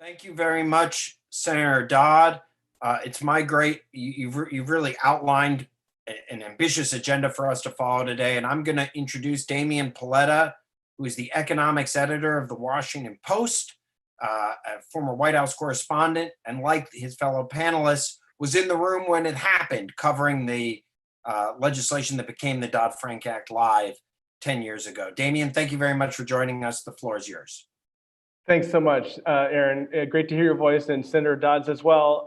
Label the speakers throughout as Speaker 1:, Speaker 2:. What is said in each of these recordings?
Speaker 1: Thank you very much, Senator Dodd. It's my great, you've really outlined an ambitious agenda for us to follow today. And I'm going to introduce Damian Paletta, who is the economics editor of the Washington Post, a former White House correspondent, and like his fellow panelists, was in the room when it happened, covering the legislation that became the Dodd-Frank Act live 10 years ago. Damian, thank you very much for joining us. The floor is yours.
Speaker 2: Thanks so much, Aaron. Great to hear your voice, and Senator Dodd's as well.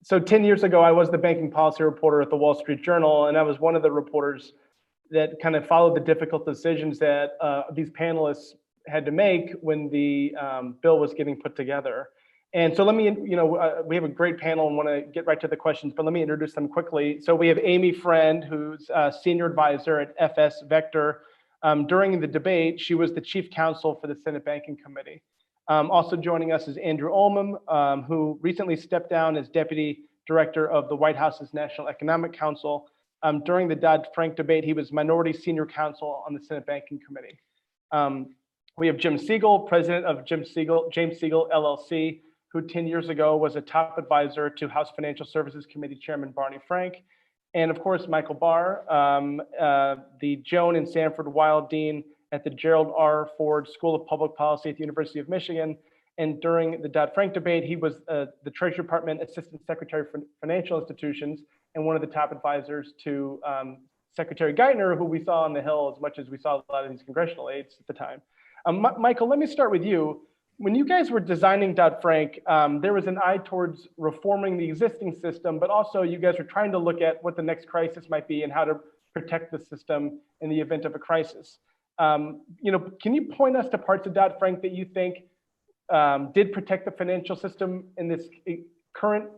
Speaker 2: So 10 years ago, I was the banking policy reporter at the Wall Street Journal, and I was one of the reporters that kind of followed the difficult decisions that these panelists had to make when the bill was getting put together. And so let me, we have a great panel and want to get right to the questions, but let me introduce them quickly. So we have Amy Friend, who's a senior advisor at FS Vector. During the debate, she was the chief counsel for the Senate Banking Committee. Also joining us is Andrew Olmam, who recently stepped down as deputy director of the White House's National Economic Council. During the Dodd-Frank debate, he was minority senior counsel on the Senate Banking Committee. We have Jim Siegel, president of James Siegel LLC, who 10 years ago was a top advisor to House Financial Services Committee Chairman Barney Frank. And of course, Michael Barr, the Joan and Sanford Weill Dean at the Gerald R. Ford School of Public Policy at the University of Michigan. And during the Dodd-Frank debate, he was the Treasury Department Assistant Secretary for Financial Institutions and one of the top advisors to Secretary Geithner, who we saw on the Hill as much as we saw a lot of these congressional aides at the time. Michael, let me start with you. When you guys were designing Dodd-Frank, there was an eye towards reforming the existing system, but also you guys were trying to look at what the next crisis might be and how to protect the system in the event of a crisis. Can you point us to parts of Dodd-Frank that you think did protect the financial system in this current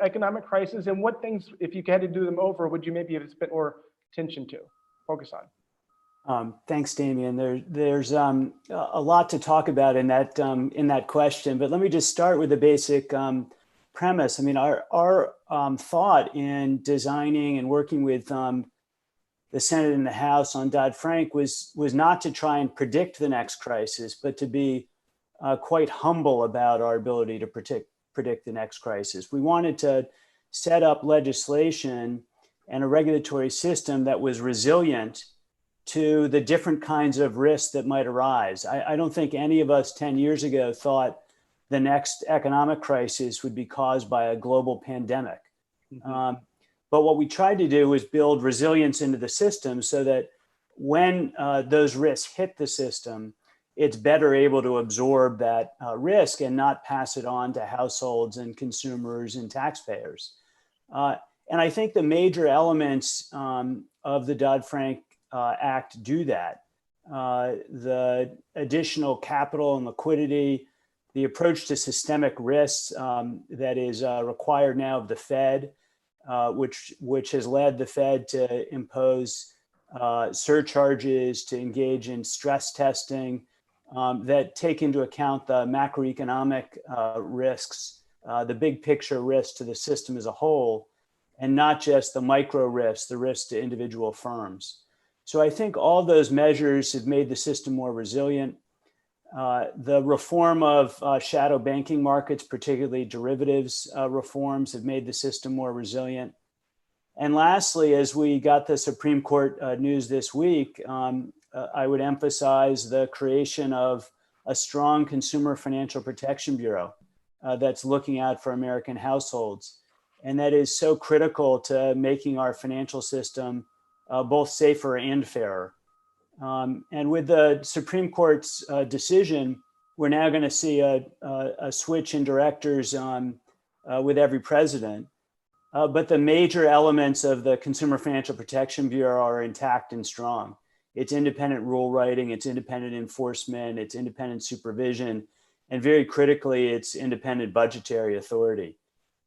Speaker 2: economic crisis, and what things, if you had to do them over, would you maybe have spent more attention to, focus on?
Speaker 3: Thanks, Damian. There's a lot to talk about in that question, but let me just start with the basic premise. I mean, our thought in designing and working with the Senate and the House on Dodd-Frank was not to try and predict the next crisis, but to be quite humble about our ability to predict the next crisis. We wanted to set up legislation and a regulatory system that was resilient to the different kinds of risks that might arise. I don't think any of us 10 years ago thought the next economic crisis would be caused by a global pandemic. Mm-hmm. But what we tried to do was build resilience into the system so that when those risks hit the system, it's better able to absorb that risk and not pass it on to households and consumers and taxpayers. And I think the major elements of the Dodd-Frank Act do that. The additional capital and liquidity, the approach to systemic risks that is required now of the Fed, which has led the Fed to impose surcharges, to engage in stress testing that take into account the macroeconomic risks, the big picture risks to the system as a whole, and not just the micro risks, the risks to individual firms. So I think all those measures have made the system more resilient. The reform of shadow banking markets, particularly derivatives reforms, have made the system more resilient. And lastly, as we got the Supreme Court news this week, I would emphasize the creation of a strong Consumer Financial Protection Bureau that's looking out for American households. And that is so critical to making our financial system both safer and fairer. And with the Supreme Court's decision, we're now going to see a switch in directors with every president. But the major elements of the Consumer Financial Protection Bureau are intact and strong. It's independent rule writing, it's independent enforcement, it's independent supervision, and very critically, it's independent budgetary authority.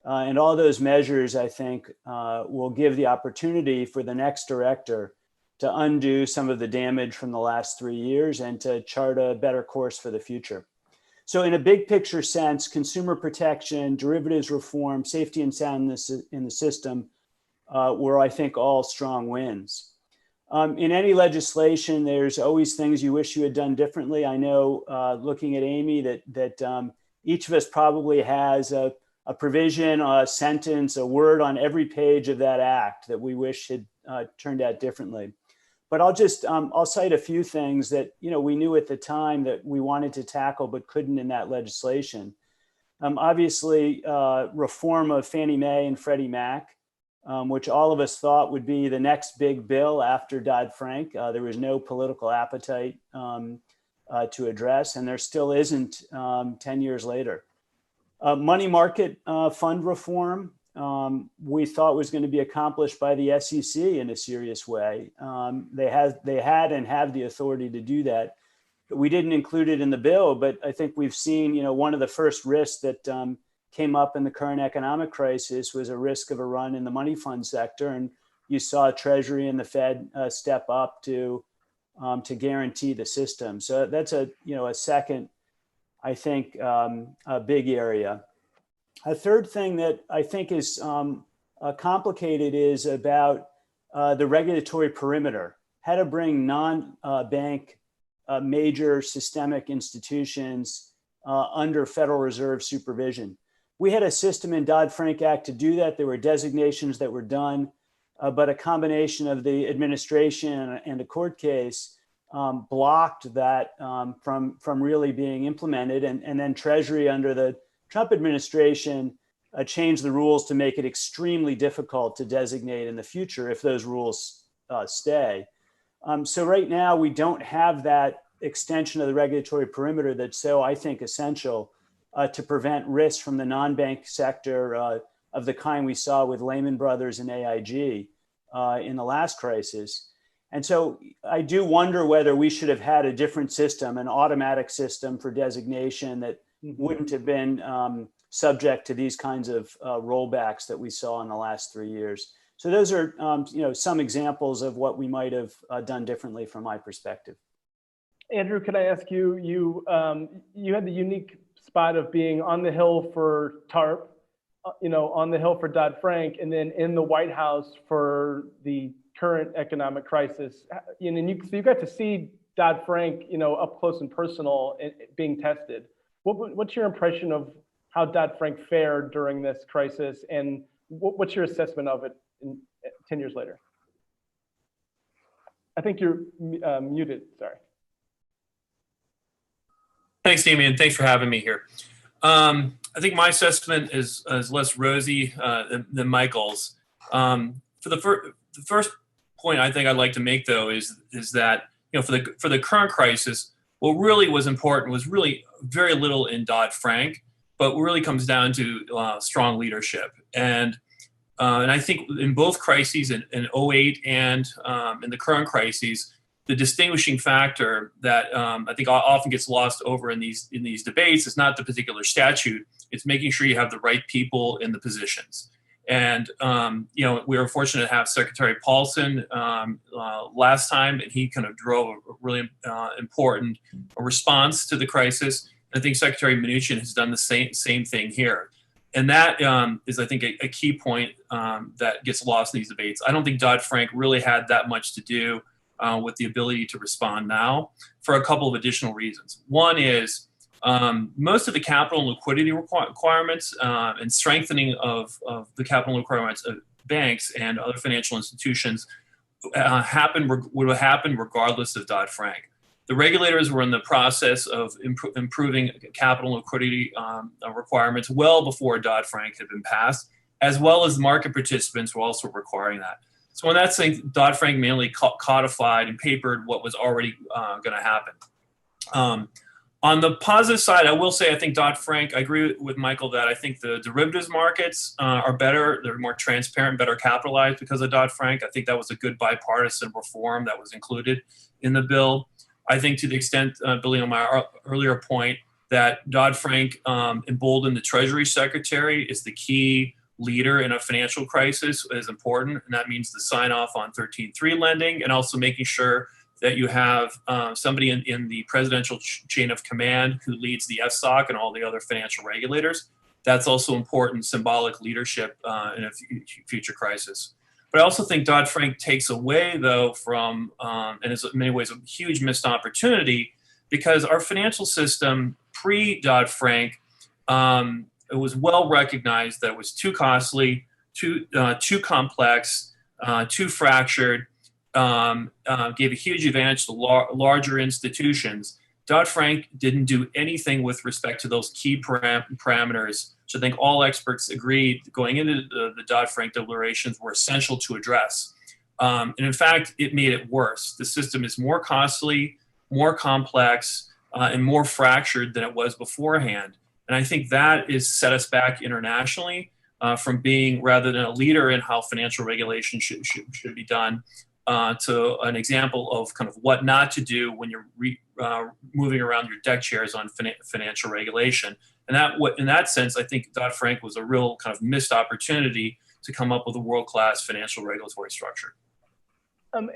Speaker 3: And all those measures, I think, will give the opportunity for the next director to undo some of the damage from the last 3 years and to chart a better course for the future. So in a big picture sense, consumer protection, derivatives reform, safety and soundness in the system were, I think, all strong wins. In any legislation, there's always things you wish you had done differently. I know, looking at Amy, that each of us probably has a provision, a sentence, a word on every page of that act that we wish had turned out differently. But I'll cite a few things that, we knew at the time that we wanted to tackle but couldn't in that legislation. Obviously, reform of Fannie Mae and Freddie Mac, which all of us thought would be the next big bill after Dodd-Frank. There was no political appetite to address, and there still isn't 10 years later. Money market fund reform, we thought was going to be accomplished by the SEC in a serious way. They had and have the authority to do that. We didn't include it in the bill, but I think we've seen, one of the first risks that came up in the current economic crisis was a risk of a run in the money fund sector. And you saw Treasury and the Fed step up to guarantee the system. So that's a second, I think, a big area. A third thing that I think is complicated is about the regulatory perimeter, how to bring non-bank major systemic institutions under Federal Reserve supervision. We had a system in Dodd-Frank Act to do that. There were designations that were done, but a combination of the administration and a court case blocked that from really being implemented. And then Treasury under the Trump administration changed the rules to make it extremely difficult to designate in the future if those rules stay. So right now we don't have that extension of the regulatory perimeter that's so, I think, essential to prevent risk from the non-bank sector of the kind we saw with Lehman Brothers and AIG in the last crisis. And so I do wonder whether we should have had a different system, an automatic system for designation that wouldn't have been subject to these kinds of rollbacks that we saw in the last 3 years. So those are some examples of what we might have done differently from my perspective.
Speaker 2: Andrew, can I ask you, you had the unique spot of being on the Hill for TARP, on the Hill for Dodd-Frank, and then in the White House for the current economic crisis. So you got to see Dodd-Frank, up close and personal being tested. What's your impression of how Dodd-Frank fared during this crisis, and what's your assessment of it 10 years later? I think you're muted, sorry.
Speaker 4: Thanks, Damien. Thanks for having me here. I think my assessment is less rosy than Michael's. For the first point I think I'd like to make, though, is that for the current crisis, what really was important was really very little in Dodd-Frank, but really comes down to strong leadership. And I think in both crises, in 2008 and in the current crises, the distinguishing factor that I think often gets lost over in these debates is not the particular statute. It's making sure you have the right people in the positions. And we were fortunate to have Secretary Paulson last time, and he kind of drove a really important response to the crisis. And I think Secretary Mnuchin has done the same thing here. And that is, I think, a key point that gets lost in these debates. I don't think Dodd-Frank really had that much to do with the ability to respond now, for a couple of additional reasons. One is most of the capital and liquidity requirements and strengthening of the capital requirements of banks and other financial institutions would have happened regardless of Dodd-Frank. The regulators were in the process of improving capital and liquidity requirements well before Dodd-Frank had been passed, as well as the market participants were also requiring that. So in that sense, Dodd-Frank mainly codified and papered what was already going to happen. On the positive side, I will say I think Dodd-Frank, I agree with Michael that I think the derivatives markets are better. They're more transparent, better capitalized because of Dodd-Frank. I think that was a good bipartisan reform that was included in the bill. I think to the extent, building on my earlier point, that Dodd-Frank emboldened the Treasury Secretary is the key leader in a financial crisis is important. And that means the sign off on 13.3 lending and also making sure that you have somebody in the presidential chain of command who leads the FSOC and all the other financial regulators. That's also important symbolic leadership in a future crisis. But I also think Dodd-Frank takes away, though, from, and is in many ways a huge missed opportunity, because our financial system pre-Dodd-Frank it was well recognized that it was too costly, too complex, too fractured, gave a huge advantage to larger institutions. Dodd-Frank didn't do anything with respect to those key parameters. So I think all experts agreed going into the Dodd-Frank deliberations were essential to address. And in fact, it made it worse. The system is more costly, more complex, and more fractured than it was beforehand. And I think that is set us back internationally from being, rather than a leader in how financial regulation should be done, to an example of kind of what not to do when you're moving around your deck chairs on financial regulation. And in that sense, I think Dodd-Frank was a real kind of missed opportunity to come up with a world-class financial regulatory structure.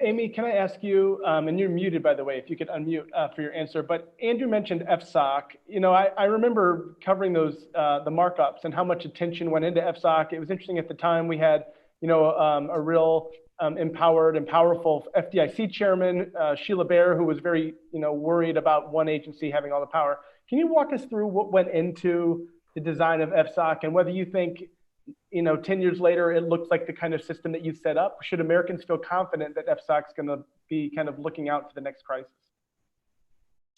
Speaker 2: Amy, can I ask you, and you're muted, by the way, if you could unmute for your answer, but Andrew mentioned FSOC. You know, I remember covering those, the markups and how much attention went into FSOC. It was interesting at the time we had, you know, a real empowered and powerful FDIC chairman, Sheila Bair, who was very, you know, worried about one agency having all the power. Can you walk us through what went into the design of FSOC and whether you think, you know, 10 years later, it looks like the kind of system that you set up? Should Americans feel confident that FSOC is going to be kind of looking out for the next crisis?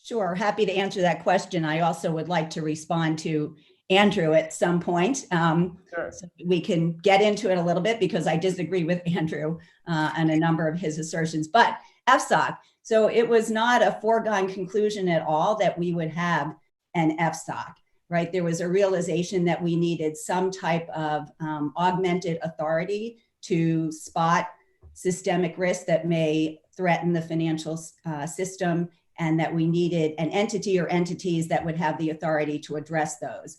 Speaker 5: Sure, happy to answer that question. I also would like to respond to Andrew at some point.
Speaker 2: Sure.
Speaker 5: So we can get into it a little bit because I disagree with Andrew on a number of his assertions. But FSOC, so it was not a foregone conclusion at all that we would have an FSOC, right? There was a realization that we needed some type of augmented authority to spot systemic risks that may threaten the financial system, and that we needed an entity or entities that would have the authority to address those.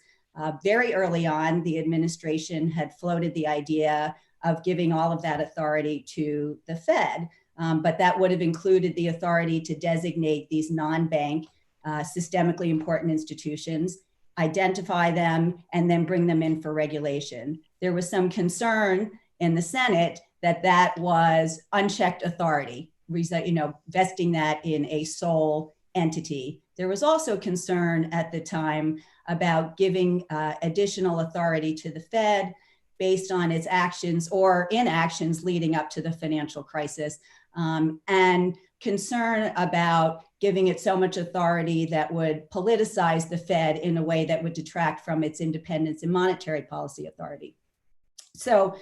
Speaker 5: Very early on, the administration had floated the idea of giving all of that authority to the Fed, but that would have included the authority to designate these non-bank, systemically important institutions, identify them, and then bring them in for regulation. There was some concern in the Senate that that was unchecked authority, you know, vesting that in a sole entity. There was also concern at the time about giving additional authority to the Fed based on its actions or inactions leading up to the financial crisis, and concern about giving it so much authority that would politicize the Fed in a way that would detract from its independence and monetary policy authority. So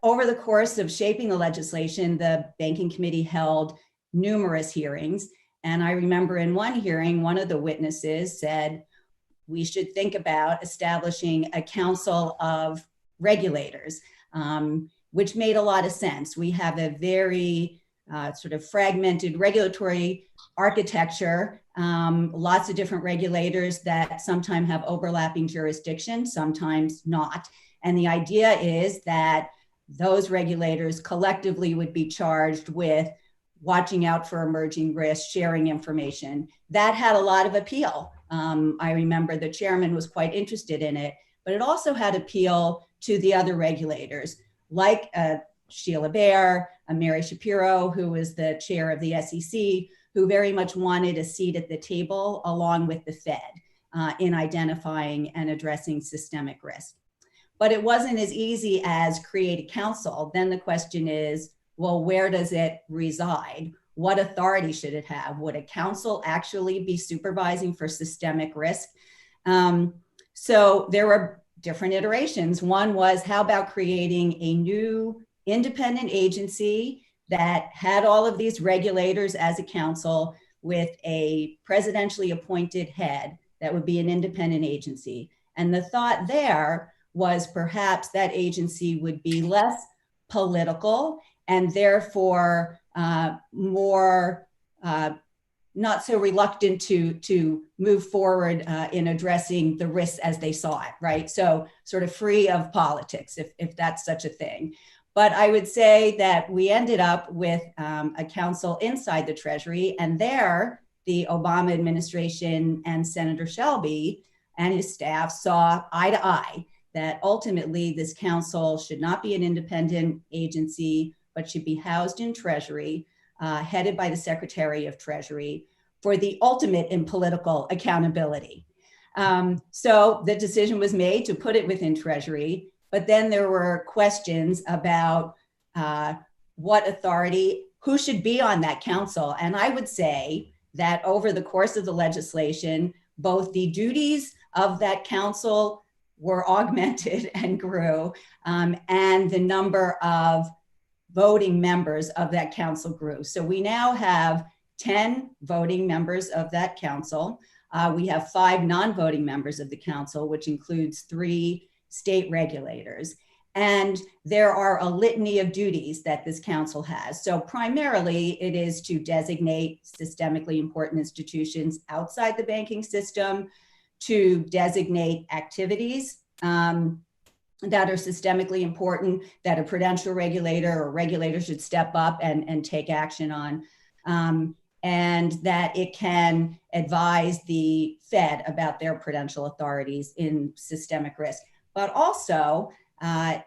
Speaker 5: over the course of shaping the legislation, the Banking Committee held numerous hearings. And I remember in one hearing, one of the witnesses said, we should think about establishing a council of regulators, which made a lot of sense. We have a very sort of fragmented regulatory architecture, lots of different regulators that sometimes have overlapping jurisdiction, sometimes not. And the idea is that those regulators collectively would be charged with watching out for emerging risks, sharing information. That had a lot of appeal. I remember the chairman was quite interested in it, but it also had appeal to the other regulators, like Sheila Bair, Mary Shapiro, who was the chair of the SEC, who very much wanted a seat at the table along with the Fed in identifying and addressing systemic risk. But it wasn't as easy as create a council. Then the question is, well, where does it reside? What authority should it have? Would a council actually be supervising for systemic risk? So there were different iterations. One was, how about creating a new independent agency that had all of these regulators as a council with a presidentially appointed head that would be an independent agency? And the thought there was perhaps that agency would be less political and therefore more not so reluctant to move forward in addressing the risks as they saw it, right? So sort of free of politics, if that's such a thing. But I would say that we ended up with a council inside the Treasury, and there the Obama administration and Senator Shelby and his staff saw eye to eye that ultimately this council should not be an independent agency, but should be housed in Treasury, headed by the Secretary of Treasury, for the ultimate in political accountability. So the decision was made to put it within Treasury, but then there were questions about what authority, who should be on that council. And I would say that over the course of the legislation, both the duties of that council were augmented and grew, and the number of voting members of that council grew. So we now have 10 voting members of that council. We have 5 non-voting members of the council, which includes 3 state regulators. And there are a litany of duties that this council has. So primarily it is to designate systemically important institutions outside the banking system, to designate activities that are systemically important, that a prudential regulator or regulator should step up and take action on, and that it can advise the Fed about their prudential authorities in systemic risk. But also, the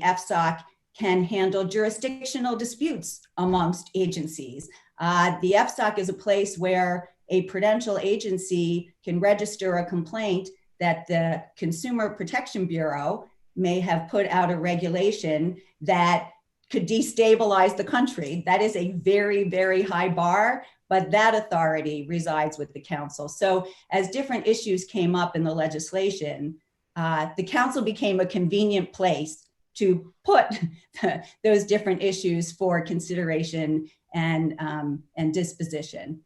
Speaker 5: FSOC can handle jurisdictional disputes amongst agencies. The FSOC is a place where a prudential agency can register a complaint that the Consumer Protection Bureau may have put out a regulation that could destabilize the country. That is a very, very high bar, but that authority resides with the council. So as different issues came up in the legislation, the council became a convenient place to put those different issues for consideration and disposition.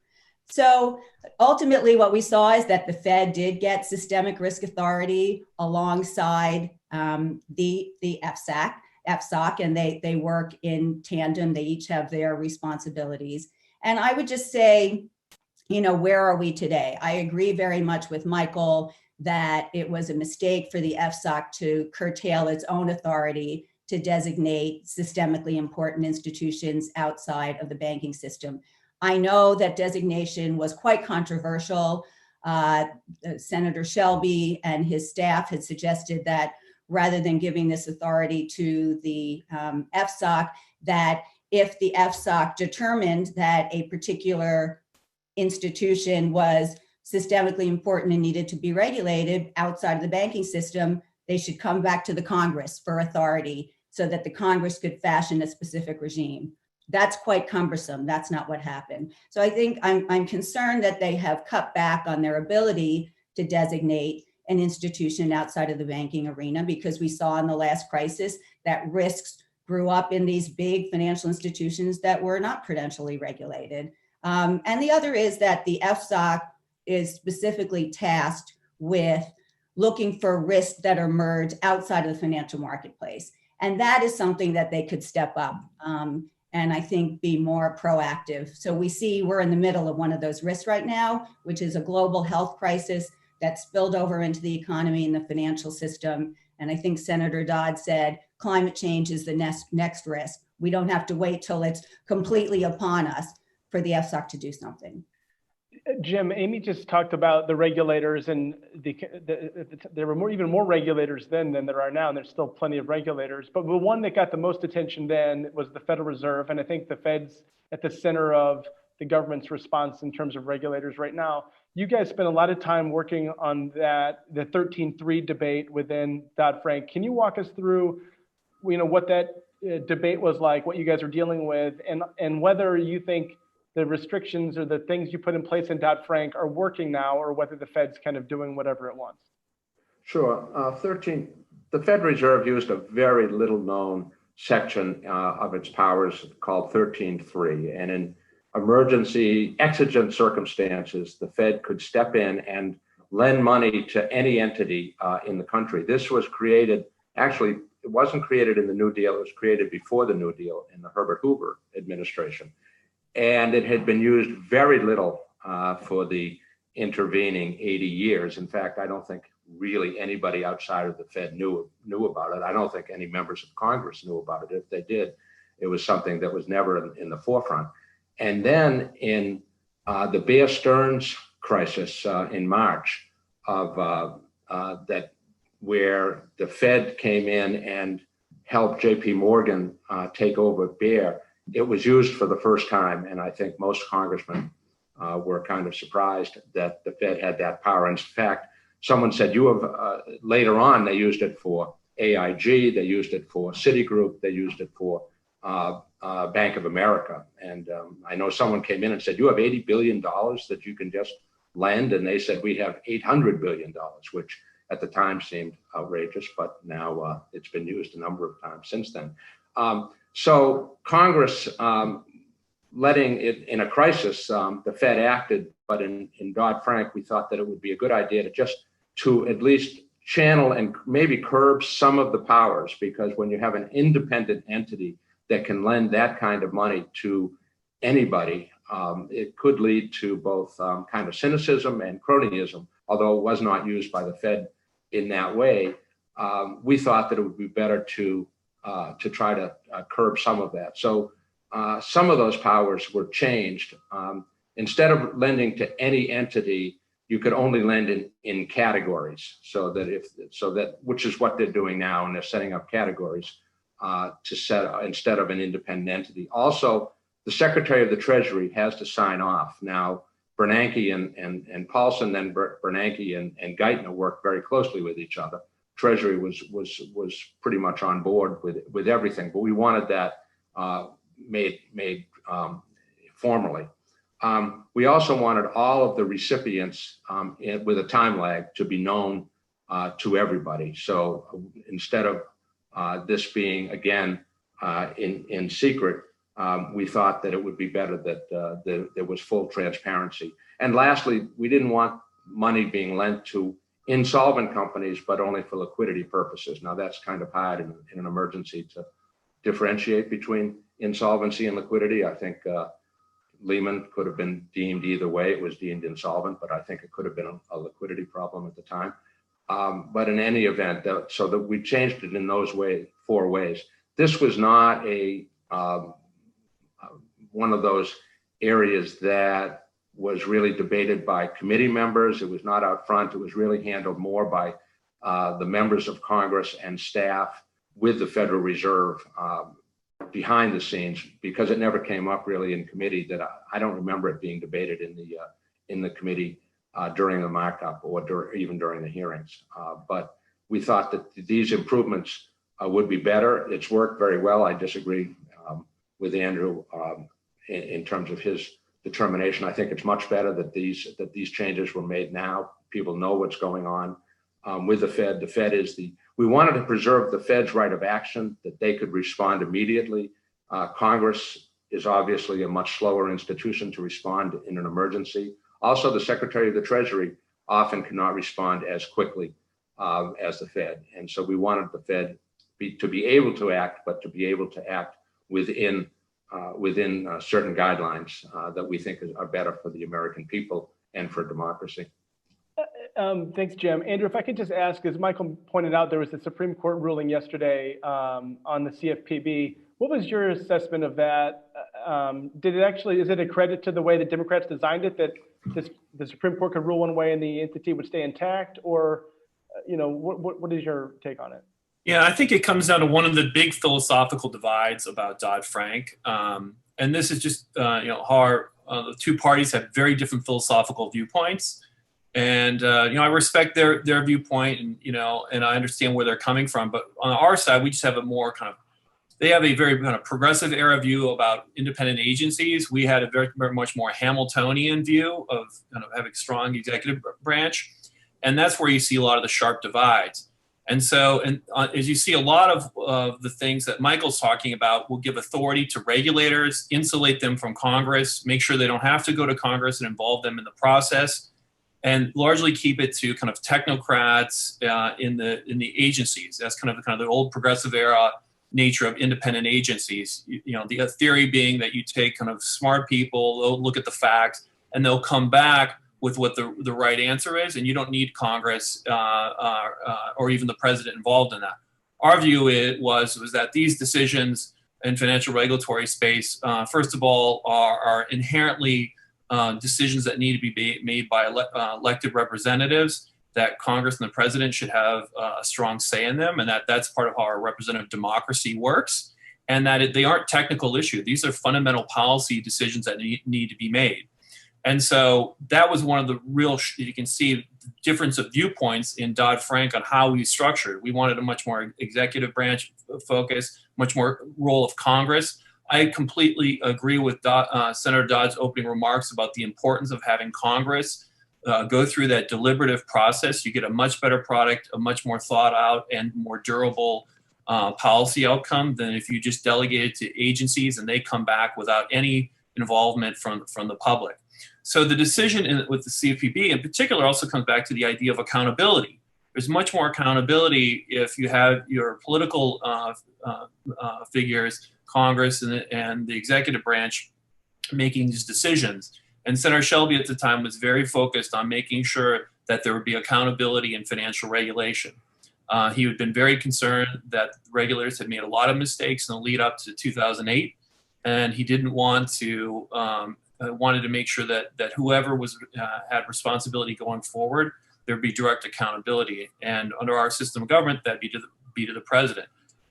Speaker 5: So ultimately what we saw is that the Fed did get systemic risk authority alongside the FSOC, and they work in tandem. They each have their responsibilities. And I would just say, you know, where are we today? I agree very much with Michael that it was a mistake for the FSOC to curtail its own authority to designate systemically important institutions outside of the banking system. I know that designation was quite controversial. Senator Shelby and his staff had suggested that rather than giving this authority to the FSOC, that if the FSOC determined that a particular institution was systemically important and needed to be regulated outside of the banking system, they should come back to the Congress for authority so that the Congress could fashion a specific regime. That's quite cumbersome. That's not what happened. So I think I'm concerned that they have cut back on their ability to designate an institution outside of the banking arena, because we saw in the last crisis that risks grew up in these big financial institutions that were not prudentially regulated. And the other is that the FSOC is specifically tasked with looking for risks that emerge outside of the financial marketplace. And that is something that they could step up and I think be more proactive. So we see we're in the middle of one of those risks right now, which is a global health crisis that spilled over into the economy and the financial system. And I think Senator Dodd said climate change is the next risk. We don't have to wait till it's completely upon us for the FSOC to do something.
Speaker 2: Jim, Amy just talked about the regulators, and there were even more regulators then than there are now, and there's still plenty of regulators. But the one that got the most attention then was the Federal Reserve, and I think the Fed's at the center of the government's response in terms of regulators right now. You guys spent a lot of time working on that, the 13.3 debate within Dodd-Frank. Can you walk us through, you know, what that debate was like, what you guys are dealing with, and whether you think the restrictions or the things you put in place in Dodd-Frank are working now, or whether the Fed's kind of doing whatever it wants?
Speaker 6: Sure. The Fed Reserve used a very little known section of its powers called 13.3. And in emergency, exigent circumstances, the Fed could step in and lend money to any entity in the country. This was created, actually, it wasn't created in the New Deal, it was created before the New Deal in the Herbert Hoover administration. And it had been used very little for the intervening 80 years. In fact, I don't think really anybody outside of the Fed knew about it. I don't think any members of Congress knew about it. If they did, it was something that was never in the forefront. And then in the Bear Stearns crisis in March where the Fed came in and helped JP Morgan take over Bear, it was used for the first time, and I think most congressmen were kind of surprised that the Fed had that power. In fact, someone said later on, they used it for AIG, they used it for Citigroup, they used it for Bank of America. And I know someone came in and said, you have $80 billion that you can just lend. And they said, we have $800 billion, which at the time seemed outrageous, but now it's been used a number of times since then. So Congress, letting it in a crisis, the Fed acted, but in Dodd-Frank, we thought that it would be a good idea to at least channel and maybe curb some of the powers, because when you have an independent entity that can lend that kind of money to anybody, it could lead to both kind of cynicism and cronyism, although it was not used by the Fed in that way. We thought that it would be better to try to curb some of that. So some of those powers were changed. Instead of lending to any entity, you could only lend in categories. So that which is what they're doing now, and they're setting up categories to set instead of an independent entity. Also, the Secretary of the Treasury has to sign off. Now, Bernanke and Paulson, then Bernanke and Geithner worked very closely with each other. Treasury was pretty much on board with everything, but we wanted that made formally. We also wanted all of the recipients with a time lag to be known to everybody. So instead of this being, again, in secret, we thought that it would be better that there was full transparency. And lastly, we didn't want money being lent to insolvent companies, but only for liquidity purposes. Now, that's kind of hard in an emergency to differentiate between insolvency and liquidity. I think Lehman could have been deemed either way. It was deemed insolvent, but I think it could have been a liquidity problem at the time. But in any event, so that we changed it in those four ways. This was not one of those areas that was really debated by committee members. It was not out front. It was really handled more by the members of Congress and staff with the Federal Reserve behind the scenes, because it never came up really in committee. That I don't remember it being debated in the committee during the markup or even during the hearings. But we thought that these improvements would be better. It's worked very well. I disagree with Andrew in terms of his determination. I think it's much better that these changes were made now. People know what's going on with the Fed. The Fed is we wanted to preserve the Fed's right of action, that they could respond immediately. Congress is obviously a much slower institution to respond in an emergency. Also, the Secretary of the Treasury often cannot respond as quickly as the Fed. And so we wanted the Fed to be able to act, but to be able to act within certain guidelines that we think are better for the American people and for democracy.
Speaker 2: Thanks, Jim. Andrew, if I could just ask, as Michael pointed out, there was a Supreme Court ruling yesterday on the CFPB. What was your assessment of that? Is it a credit to the way the Democrats designed it, that the Supreme Court could rule one way and the entity would stay intact? Or, what is your take on it?
Speaker 4: Yeah, I think it comes down to one of the big philosophical divides about Dodd-Frank. And this is just, how the two parties have very different philosophical viewpoints. And, I respect their viewpoint and I understand where they're coming from. But on our side, we just have they have a very kind of progressive era view about independent agencies. We had a very, very much more Hamiltonian view of kind of having strong executive branch. And that's where you see a lot of the sharp divides. And so, as you see, a lot of the things that Michael's talking about will give authority to regulators, insulate them from Congress, make sure they don't have to go to Congress and involve them in the process, and largely keep it to kind of technocrats in the agencies. That's kind of the old progressive era nature of independent agencies. The theory being that you take kind of smart people, they'll look at the facts, and they'll come back with what the right answer is, and you don't need Congress or even the president involved in that. Our view was that these decisions in financial regulatory space, first of all, are inherently decisions that need to be made by elected representatives, that Congress and the president should have a strong say in them, and that's part of how our representative democracy works, and that they aren't technical issues. These are fundamental policy decisions that need to be made. And so that was one of the real, you can see the difference of viewpoints in Dodd-Frank on how we structured. We wanted a much more executive branch focus, much more role of Congress. I completely agree with Senator Dodd's opening remarks about the importance of having Congress go through that deliberative process. You get a much better product, a much more thought out and more durable policy outcome than if you just delegate it to agencies and they come back without any involvement from the public. So the decision with the CFPB in particular also comes back to the idea of accountability. There's much more accountability if you have your political figures, Congress and the executive branch, making these decisions. And Senator Shelby at the time was very focused on making sure that there would be accountability in financial regulation. He had been very concerned that regulators had made a lot of mistakes in the lead up to 2008, and he didn't want to wanted to make sure that whoever was had responsibility going forward, there'd be direct accountability. And under our system of government, that'd be to the president.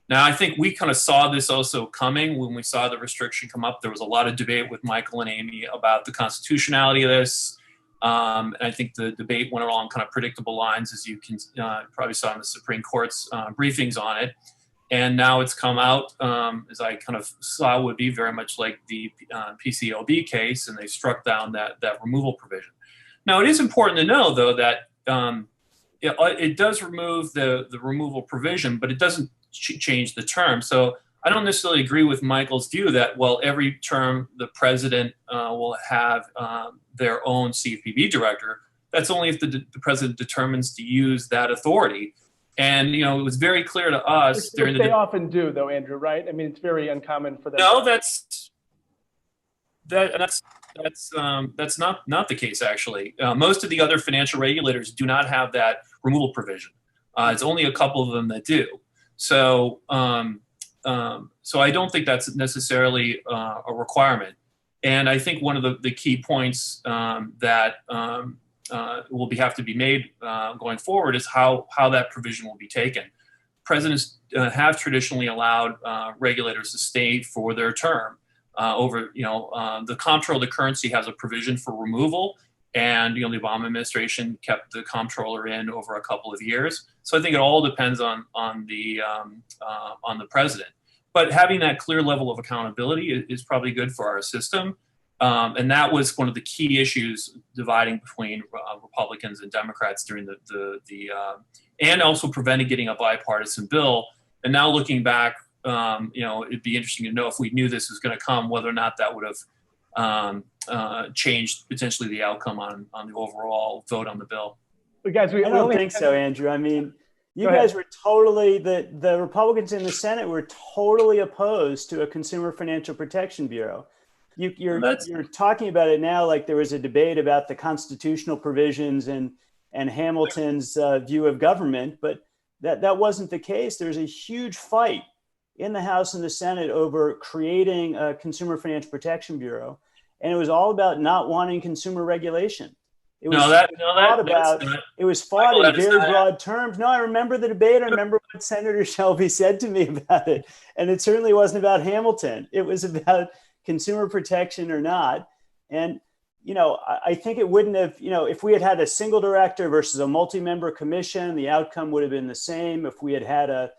Speaker 4: Now, I think we kind of saw this also coming when we saw the restriction come up. There was a lot of debate with Michael and Amy about the constitutionality of this. And I think the debate went along kind of predictable lines, as you can probably saw in the Supreme Court's briefings on it. And now it's come out, as I kind of saw, would be very much like the PCLB case, and they struck down that removal provision. Now, it is important to know, though, that it does remove the removal provision, but it doesn't change the term. So I don't necessarily agree with Michael's view that, well, every term the president will have their own CFPB director. That's only if the president determines to use that authority. And, you know, it was very clear to us during
Speaker 2: they often do, though, Andrew, right? I mean, it's very uncommon for them.
Speaker 4: No, that's not the case, actually. Most of the other financial regulators do not have that removal provision. It's only a couple of them that do. So, so I don't think that's necessarily a requirement. And I think one of the key points that will have to be made going forward is how that provision will be taken. Presidents have traditionally allowed regulators to stay for their term. The Comptroller of the Currency has a provision for removal, and the Obama administration kept the comptroller in over a couple of years. So I think it all depends on the president. But having that clear level of accountability is probably good for our system. And that was one of the key issues dividing between Republicans and Democrats during and also preventing getting a bipartisan bill. And now looking back, it'd be interesting to know if we knew this was going to come, whether or not that would have changed potentially the outcome on the overall vote on the bill.
Speaker 2: But guys,
Speaker 3: I don't think so, Andrew. I mean, you guys were totally, the Republicans in the Senate were totally opposed to a Consumer Financial Protection Bureau. You're talking about it now like there was a debate about the constitutional provisions and Hamilton's view of government, but that wasn't the case. There's a huge fight in the House and the Senate over creating a Consumer Financial Protection Bureau, and it was all about not wanting consumer regulation. It was fought in very broad terms. No, I remember the debate. I remember what Senator Shelby said to me about it, and it certainly wasn't about Hamilton. It was about consumer protection or not. And, I think it wouldn't have, if we had had a single director versus a multi-member commission, the outcome would have been the same. If we had had a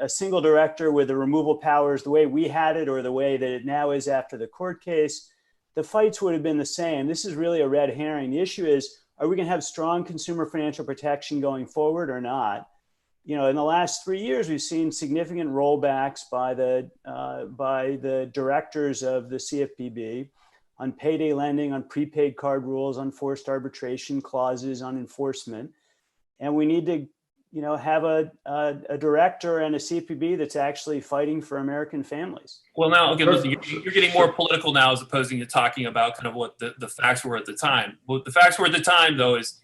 Speaker 3: single director with the removal powers the way we had it or the way that it now is after the court case, the fights would have been the same. This is really a red herring. The issue is, are we going to have strong consumer financial protection going forward or not? In the last 3 years, we've seen significant rollbacks by the directors of the CFPB on payday lending, on prepaid card rules, on forced arbitration clauses, on enforcement. And we need to, have a director and a CFPB that's actually fighting for American families.
Speaker 4: Well, now, again, listen, you're getting more political now as opposed to talking about kind of what the facts were at the time. What the facts were at the time, though, is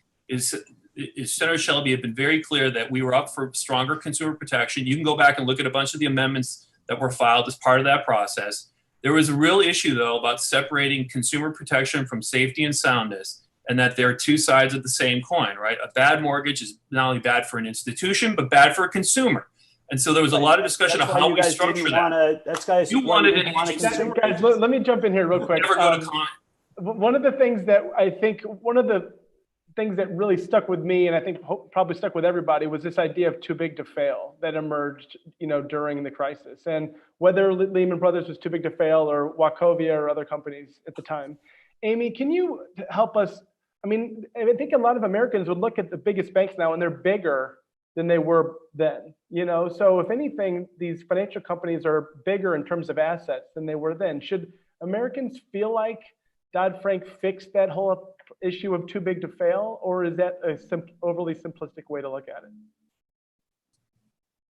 Speaker 4: Senator Shelby had been very clear that we were up for stronger consumer protection. You can go back and look at a bunch of the amendments that were filed as part of that process. There was a real issue, though, about separating consumer protection from safety and soundness, and that there are two sides of the same coin, right? A bad mortgage is not only bad for an institution, but bad for a consumer. And so there was a lot of discussion of how we structure that.
Speaker 2: Guys, let me jump in here real quick. One of the things that really stuck with me, and I think probably stuck with everybody, was this idea of too big to fail that emerged, during the crisis. And whether Lehman Brothers was too big to fail or Wachovia or other companies at the time. Amy, can you help us? I mean, I think a lot of Americans would look at the biggest banks now and they're bigger than they were then, So if anything, these financial companies are bigger in terms of assets than they were then. Should Americans feel like Dodd-Frank fixed that whole issue of too big to fail, or is that a overly simplistic way to look at it?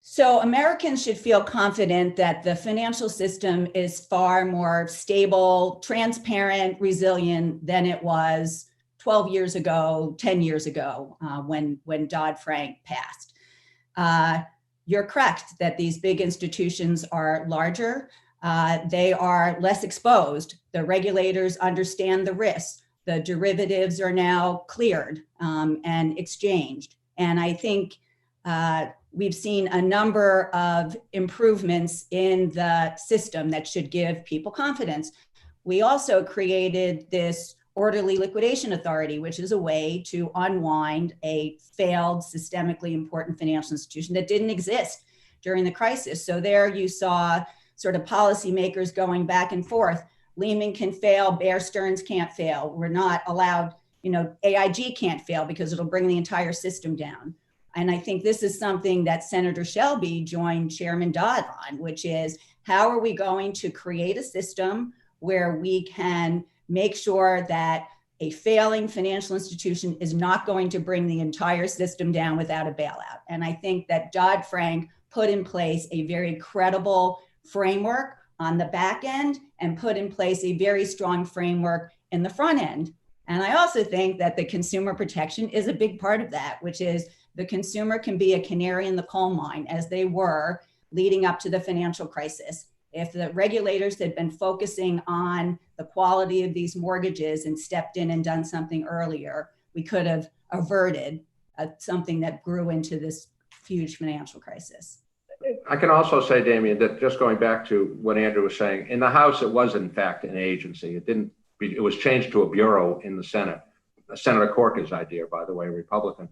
Speaker 5: So Americans should feel confident that the financial system is far more stable, transparent, resilient than it was 12 years ago, 10 years ago, when Dodd-Frank passed. You're correct that these big institutions are larger. They are less exposed. The regulators understand the risks. The derivatives are now cleared and exchanged. And I think we've seen a number of improvements in the system that should give people confidence. We also created this orderly liquidation authority, which is a way to unwind a failed systemically important financial institution that didn't exist during the crisis. So there you saw sort of policymakers going back and forth. Lehman can fail, Bear Stearns can't fail. We're not allowed, AIG can't fail because it'll bring the entire system down. And I think this is something that Senator Shelby joined Chairman Dodd on, which is how are we going to create a system where we can make sure that a failing financial institution is not going to bring the entire system down without a bailout. And I think that Dodd-Frank put in place a very credible framework on the back end and put in place a very strong framework in the front end. And I also think that the consumer protection is a big part of that, which is the consumer can be a canary in the coal mine, as they were leading up to the financial crisis. If the regulators had been focusing on the quality of these mortgages and stepped in and done something earlier, we could have averted something that grew into this huge financial crisis.
Speaker 6: I can also say, Damien, that just going back to what Andrew was saying, in the House, it was in fact an agency. It was changed to a bureau in the Senate. Senator Corker's idea, by the way, Republican.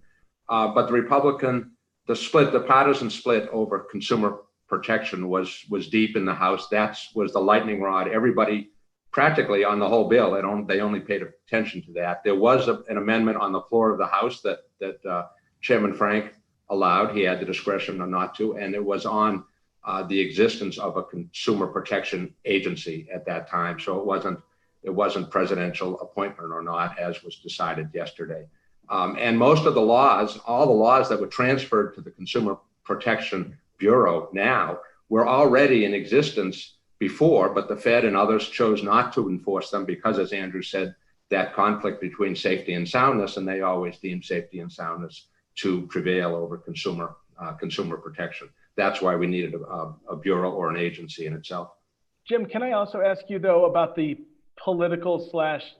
Speaker 6: But the partisan split over consumer protection was deep in the House. That was the lightning rod. Everybody practically on the whole bill, they only paid attention to that. There was an amendment on the floor of the House that Chairman Frank allowed. He had the discretion not to, and it was on the existence of a consumer protection agency at that time. So it wasn't presidential appointment or not, as was decided yesterday. And most of the laws, all the laws that were transferred to the Consumer Protection Bureau now were already in existence before, but the Fed and others chose not to enforce them because, as Andrew said, that conflict between safety and soundness, and they always deem safety and soundness to prevail over consumer protection. That's why we needed a bureau or an agency in itself.
Speaker 2: Jim, can I also ask you, though, about the political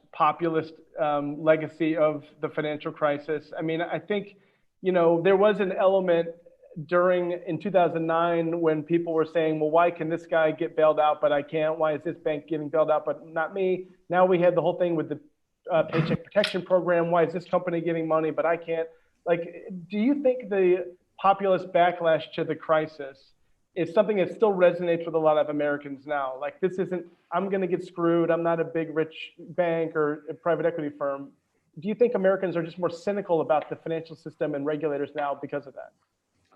Speaker 2: / populist legacy of the financial crisis? I mean, I think, there was an element in 2009 when people were saying, well, why can this guy get bailed out, but I can't? Why is this bank getting bailed out, but not me? Now we had the whole thing with the Paycheck Protection Program. Why is this company getting money, but I can't? Like, do you think the populist backlash to the crisis is something that still resonates with a lot of Americans now? Like, this isn't, I'm going to get screwed. I'm not a big, rich bank or a private equity firm. Do you think Americans are just more cynical about the financial system and regulators now because of that?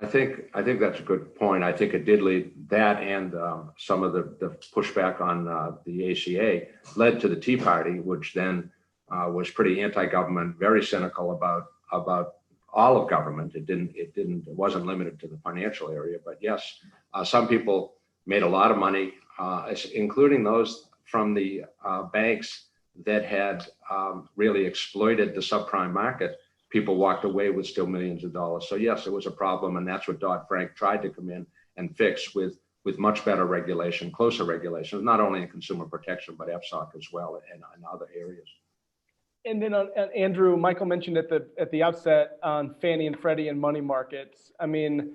Speaker 6: I think that's a good point. I think it did lead that, and some of the pushback on the ACA led to the Tea Party, which then was pretty anti-government, very cynical about all of government. It wasn't limited to the financial area, but yes, some people made a lot of money, including those from the banks that had really exploited the subprime market. People walked away with still millions of dollars. So yes, it was a problem, and that's what Dodd-Frank tried to come in and fix with much better regulation, closer regulation, not only in consumer protection, but FSOC as well, and other areas.
Speaker 2: And then Andrew, Michael mentioned at the outset on Fannie and Freddie and money markets. I mean,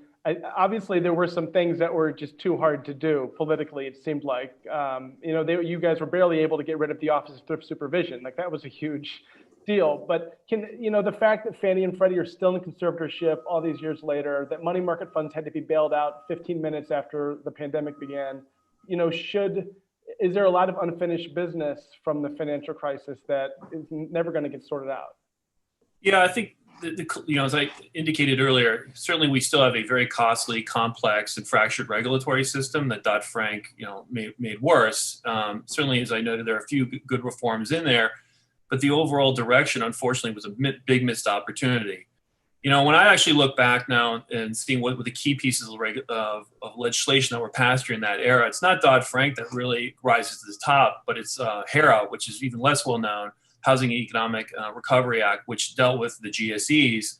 Speaker 2: Obviously, there were some things that were just too hard to do politically. It seemed like, you guys were barely able to get rid of the Office of Thrift Supervision. Like that was a huge deal. But the fact that Fannie and Freddie are still in conservatorship all these years later, that money market funds had to be bailed out 15 minutes after the pandemic began, is there a lot of unfinished business from the financial crisis that is never going to get sorted out?
Speaker 4: Yeah, I think as I indicated earlier, certainly we still have a very costly, complex, and fractured regulatory system that Dodd-Frank, made worse. Certainly, as I noted, there are a few good reforms in there, but the overall direction, unfortunately, was a big missed opportunity. When I actually look back now and seeing what were the key pieces of legislation that were passed during that era, it's not Dodd-Frank that really rises to the top, but it's HERA, which is even less well known, Housing and Economic Recovery Act, which dealt with the GSEs.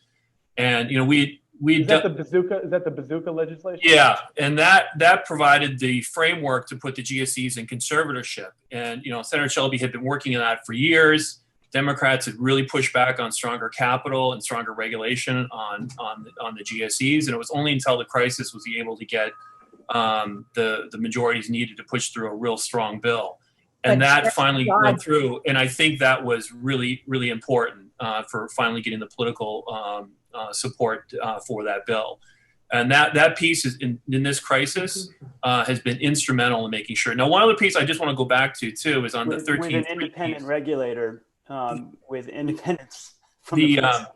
Speaker 4: And, is that
Speaker 2: the bazooka legislation?
Speaker 4: Yeah, and that provided the framework to put the GSEs in conservatorship. And, Senator Shelby had been working on that for years. Democrats had really pushed back on stronger capital and stronger regulation on the GSEs, and it was only until the crisis was he able to get the majorities needed to push through a real strong bill, and that finally went through. And I think that was really, really important for finally getting the political support for that bill. And that piece is in this crisis has been instrumental in making sure. Now, one other piece I just want to go back to too is on the 13th.
Speaker 3: With an independent regulator. With independence from
Speaker 4: the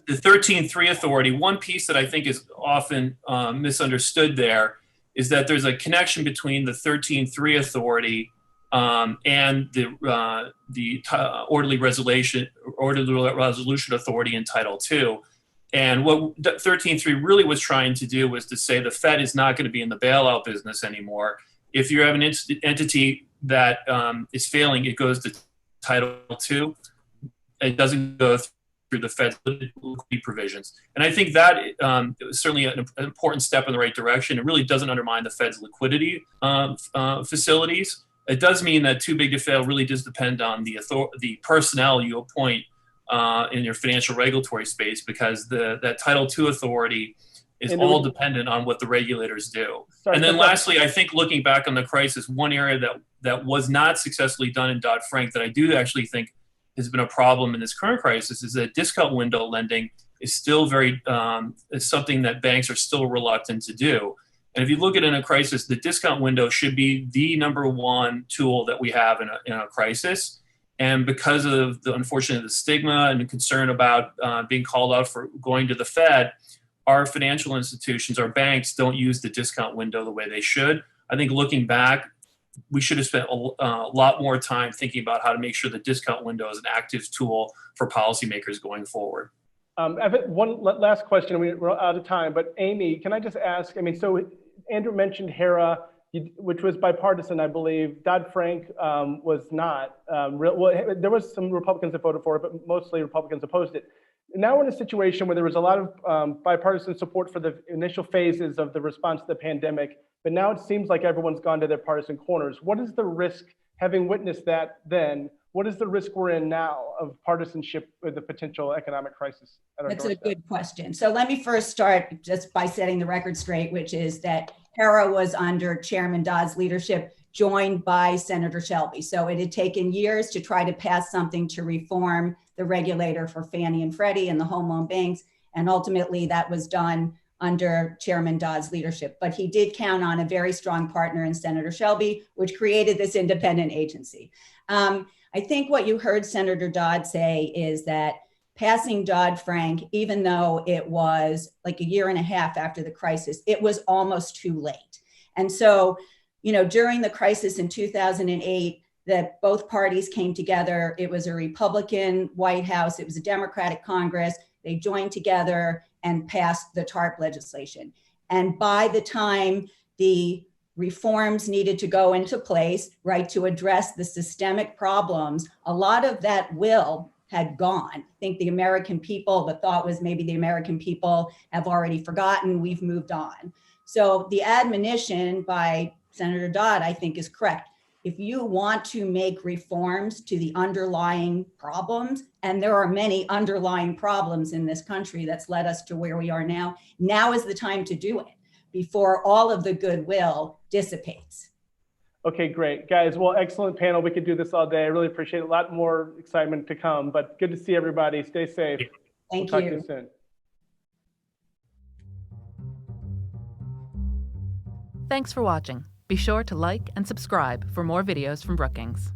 Speaker 4: 13.3 authority, one piece that I think is often misunderstood there is that there's a connection between the 13.3 authority and the orderly resolution authority in Title II. And what 13.3 really was trying to do was to say the Fed is not going to be in the bailout business anymore. If you have an entity that is failing, it goes to Title II. It doesn't go through the Fed's liquidity provisions. And I think that is certainly an important step in the right direction. It really doesn't undermine the Fed's liquidity facilities. It does mean that too big to fail really does depend on the personnel you appoint in your financial regulatory space, because that Title II authority is all dependent on what the regulators do. And then lastly, I think looking back on the crisis, one area that was not successfully done in Dodd-Frank that I do actually think has been a problem in this current crisis is that discount window lending is still is something that banks are still reluctant to do. And if you look at it in a crisis, the discount window should be the number one tool that we have in a crisis. And because of unfortunately the stigma and the concern about being called out for going to the Fed, our financial institutions, our banks don't use the discount window the way they should. I think looking back, we should have spent a lot more time thinking about how to make sure the discount window is an active tool for policymakers going forward.
Speaker 2: I've one last question. We're out of time, but Amy, can I just ask, so Andrew mentioned HERA, which was bipartisan, I believe. Dodd-Frank was not. There was some Republicans that voted for it, but mostly Republicans opposed it. Now we're in a situation where there was a lot of bipartisan support for the initial phases of the response to the pandemic, but now it seems like everyone's gone to their partisan corners. What is the risk, having witnessed that then, what is the risk we're in now of partisanship with the potential economic crisis at our doorstep?
Speaker 5: That's a good question. So let me first start just by setting the record straight, which is that HERA was under Chairman Dodd's leadership, joined by Senator Shelby. So it had taken years to try to pass something to reform the regulator for Fannie and Freddie and the home loan banks. And ultimately that was done under Chairman Dodd's leadership. But he did count on a very strong partner in Senator Shelby, which created this independent agency. I think what you heard Senator Dodd say is that passing Dodd-Frank, even though it was like a year and a half after the crisis, it was almost too late. And so, during the crisis in 2008, that both parties came together. It was a Republican White House. It was a Democratic Congress. They joined together and passed the TARP legislation. And by the time the reforms needed to go into place, right, to address the systemic problems, a lot of that will had gone. I think the American people, the thought was maybe the American people have already forgotten, we've moved on. So the admonition by Senator Dodd, I think, is correct. if you want to make reforms to the underlying problems, and there are many underlying problems in this country that's led us to where we are now, now is the time to do it before all of the goodwill dissipates.
Speaker 2: Okay, great. Guys, well, excellent panel. We could do this all day. I really appreciate it. A lot more excitement to come, but good to see everybody. Stay safe.
Speaker 5: Thank
Speaker 2: We'll talk to
Speaker 5: you.
Speaker 2: you soon.
Speaker 7: Thanks for watching. Be sure to like and subscribe for more videos from Brookings.